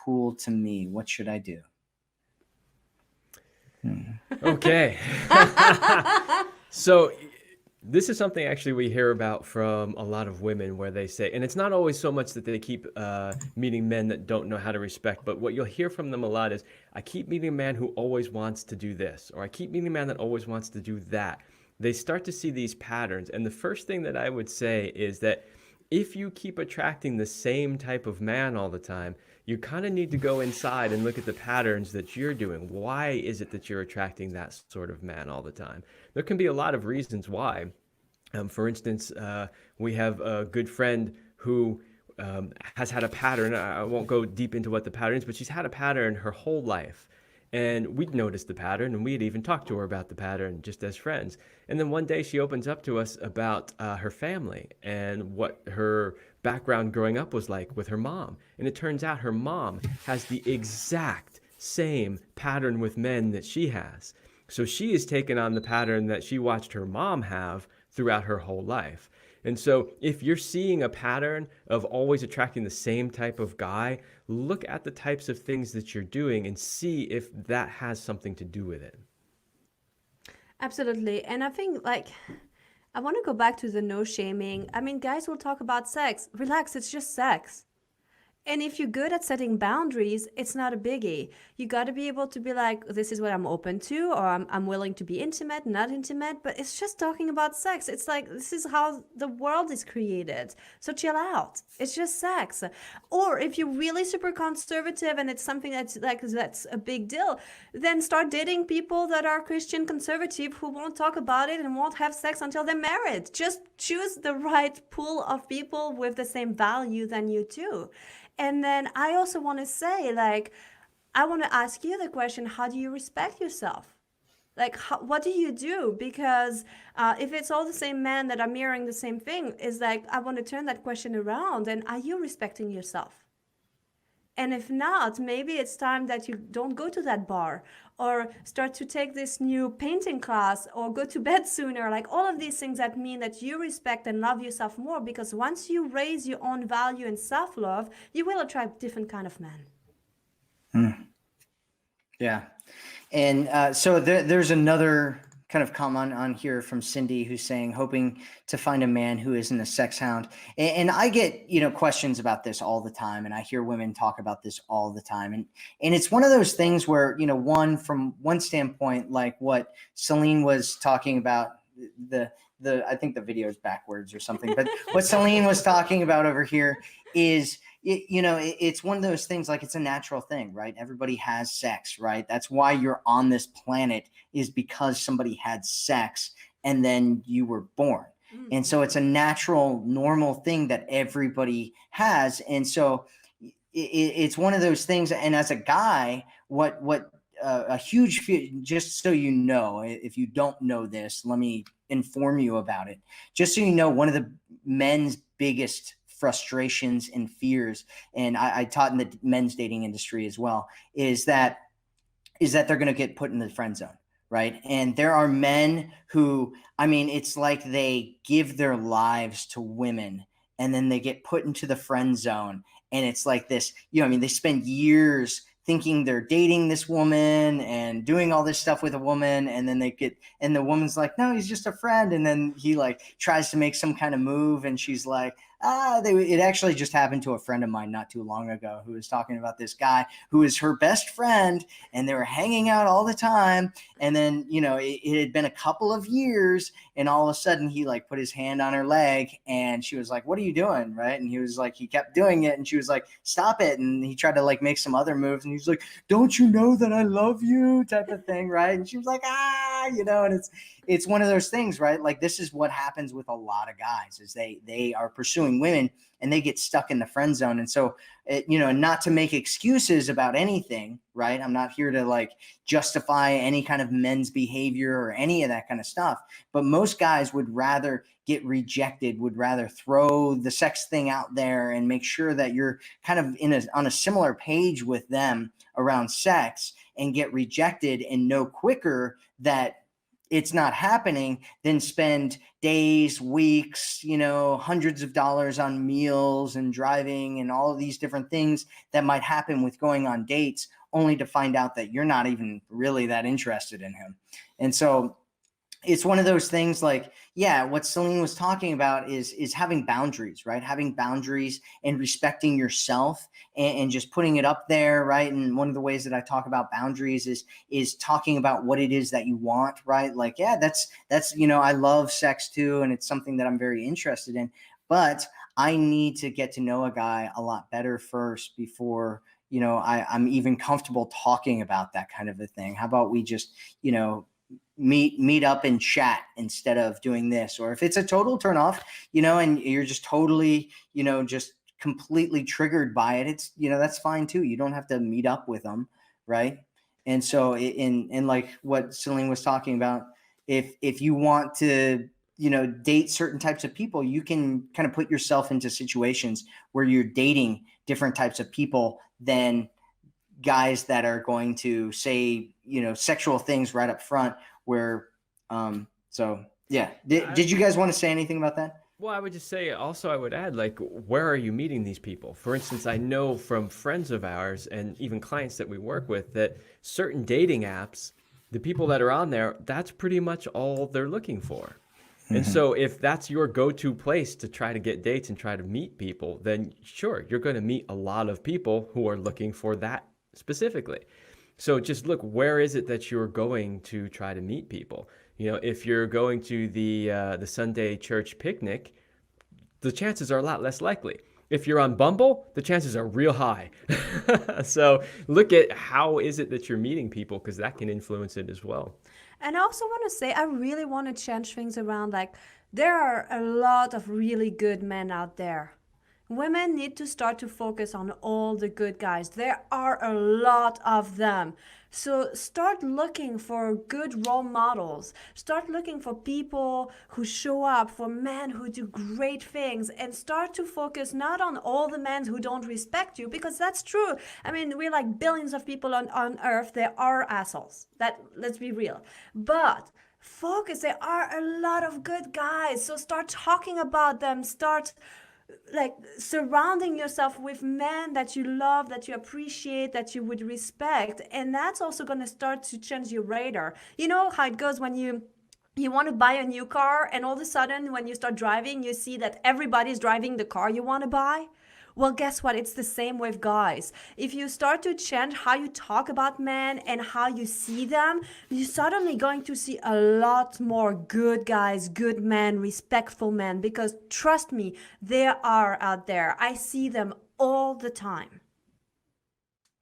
cool to me. What should I do? Okay. So this is something actually we hear about from a lot of women where they say, and it's not always so much that they keep meeting men that don't know how to respect, but what you'll hear from them a lot is, I keep meeting a man who always wants to do this, or I keep meeting a man that always wants to do that. They start to see these patterns. And the first thing that I would say is that if you keep attracting the same type of man all the time, you kind of need to go inside and look at the patterns that you're doing. Why is it that you're attracting that sort of man all the time? There can be a lot of reasons why. For instance, we have a good friend who has had a pattern. I won't go deep into what the pattern is, but she's had a pattern her whole life. And we'd noticed the pattern, and we'd even talked to her about the pattern just as friends. And then one day she opens up to us about her family and what her background growing up was like with her mom. And it turns out her mom has the exact same pattern with men that she has. So she has taken on the pattern that she watched her mom have throughout her whole life. And so if you're seeing a pattern of always attracting the same type of guy, look at the types of things that you're doing and see if that has something to do with it. Absolutely. And I think, like, I want to go back to the no shaming. I mean, guys will talk about sex. Relax, it's just sex. And if you're good at setting boundaries, it's not a biggie. You got to be able to be like, this is what I'm open to, or I'm willing to be intimate, not intimate, but it's just talking about sex. It's like, this is how the world is created. So chill out. It's just sex. Or if you're really super conservative and it's something that's a big deal, then start dating people that are Christian conservative who won't talk about it and won't have sex until they're married. Just choose the right pool of people with the same value than you too. And then I also want to say, like, I want to ask you the question, how do you respect yourself? Like, what do you do? Because if it's all the same men that are mirroring the same thing, is like, I want to turn that question around. And are you respecting yourself? And if not, maybe it's time that you don't go to that bar or start to take this new painting class or go to bed sooner. Like all of these things that mean that you respect and love yourself more, because once you raise your own value and self-love, you will attract different kind of men. Yeah. And so there's another kind of comment on here from Cindy who's saying, hoping to find a man who isn't a sex hound. And I get, questions about this all the time. And I hear women talk about this all the time. And it's one of those things where, from one standpoint, like what Celine was talking about, I think the video is backwards or something, but what Celine was talking about over here is, it's one of those things, like it's a natural thing, right? Everybody has sex, right? That's why you're on this planet, is because somebody had sex and then you were born. And so it's a natural, normal thing that everybody has. And so it's one of those things. And as a guy, a huge, just so you know, if you don't know this, let me inform you about it. Just so you know, one of the men's biggest frustrations and fears, and I taught in the men's dating industry as well, is that they're going to get put in the friend zone, right? And there are men who, it's like they give their lives to women and then they get put into the friend zone. And it's like this, they spend years thinking they're dating this woman and doing all this stuff with a woman. And then and the woman's like, no, he's just a friend. And then he like tries to make some kind of move. And she's like, it actually just happened to a friend of mine not too long ago who was talking about this guy who is her best friend, and they were hanging out all the time. And then, it had been a couple of years, and all of a sudden he like put his hand on her leg and she was like, what are you doing? Right. And he was like, he kept doing it and she was like, stop it. And he tried to like make some other moves and he was like, don't you know that I love you, type of thing. Right. And she was like, and it's one of those things, right? Like this is what happens with a lot of guys, is they are pursuing women and they get stuck in the friend zone. And so, not to make excuses about anything, right? I'm not here to like justify any kind of men's behavior or any of that kind of stuff. But most guys would rather get rejected, would rather throw the sex thing out there and make sure that you're kind of on a similar page with them around sex, and get rejected and know quicker that it's not happening, then spend days, weeks, hundreds of dollars on meals and driving and all of these different things that might happen with going on dates, only to find out that you're not even really that interested in him. And so it's one of those things like, yeah, what Celine was talking about is having boundaries, right? Having boundaries and respecting yourself, and just putting it up there, right? And one of the ways that I talk about boundaries is talking about what it is that you want, right? Like, yeah, that's I love sex too, and it's something that I'm very interested in, but I need to get to know a guy a lot better first before I'm even comfortable talking about that kind of a thing. How about we just meet up and chat instead of doing this? Or if it's a total turn off, and you're just totally, just completely triggered by it, it's, that's fine too. You don't have to meet up with them. Right. And so in like what Celine was talking about, if you want to, date certain types of people, you can kind of put yourself into situations where you're dating different types of people than guys that are going to say, sexual things right up front, where, so yeah. Did you guys want to say anything about that? Well, I would just say also, I would add, like, where are you meeting these people? For instance, I know from friends of ours and even clients that we work with that certain dating apps, the people that are on there, that's pretty much all they're looking for. And so if that's your go-to place to try to get dates and try to meet people, then sure, you're going to meet a lot of people who are looking for that specifically. So just look, where is it that you're going to try to meet people? If you're going to the Sunday church picnic, the chances are a lot less likely. If you're on Bumble, the chances are real high. So look at how is it that you're meeting people, because that can influence it as well. And I also want to say, I really want to change things around. Like, there are a lot of really good men out there. Women need to start to focus on all the good guys. There are a lot of them. So start looking for good role models. Start looking for people who show up, for men who do great things, and start to focus not on all the men who don't respect you, because that's true. I mean, we're like billions of people on earth. There are assholes. Let's be real. But focus, there are a lot of good guys. So start talking about them. Start like surrounding yourself with men that you love, that you appreciate, that you would respect. And that's also going to start to change your radar. You know how it goes when you want to buy a new car, and all of a sudden when you start driving, you see that everybody's driving the car you want to buy. Well, guess what? It's the same with guys. If you start to change how you talk about men and how you see them, you're suddenly going to see a lot more good guys, good men, respectful men, because trust me, they are out there. I see them all the time.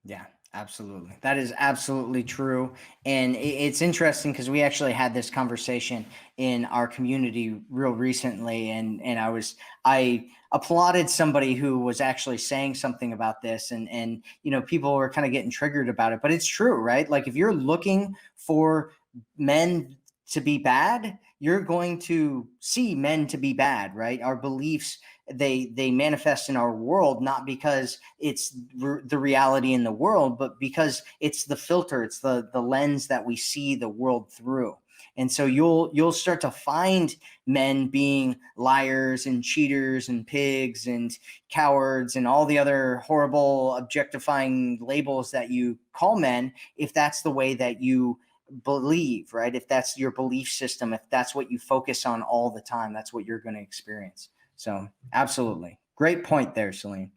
Yeah, absolutely. That is absolutely true. And it's interesting because we actually had this conversation in our community real recently. And I applauded somebody who was actually saying something about this, and people were kind of getting triggered about it, but it's true, right? Like, if you're looking for men to be bad, you're going to see men to be bad, right? Our beliefs, they manifest in our world, not because it's the reality in the world, but because it's the filter, it's the lens that we see the world through. And so you'll start to find men being liars and cheaters and pigs and cowards and all the other horrible objectifying labels that you call men, if that's the way that you believe, right? If that's your belief system, if that's what you focus on all the time, that's what you're going to experience. So absolutely. Great point there, Celine.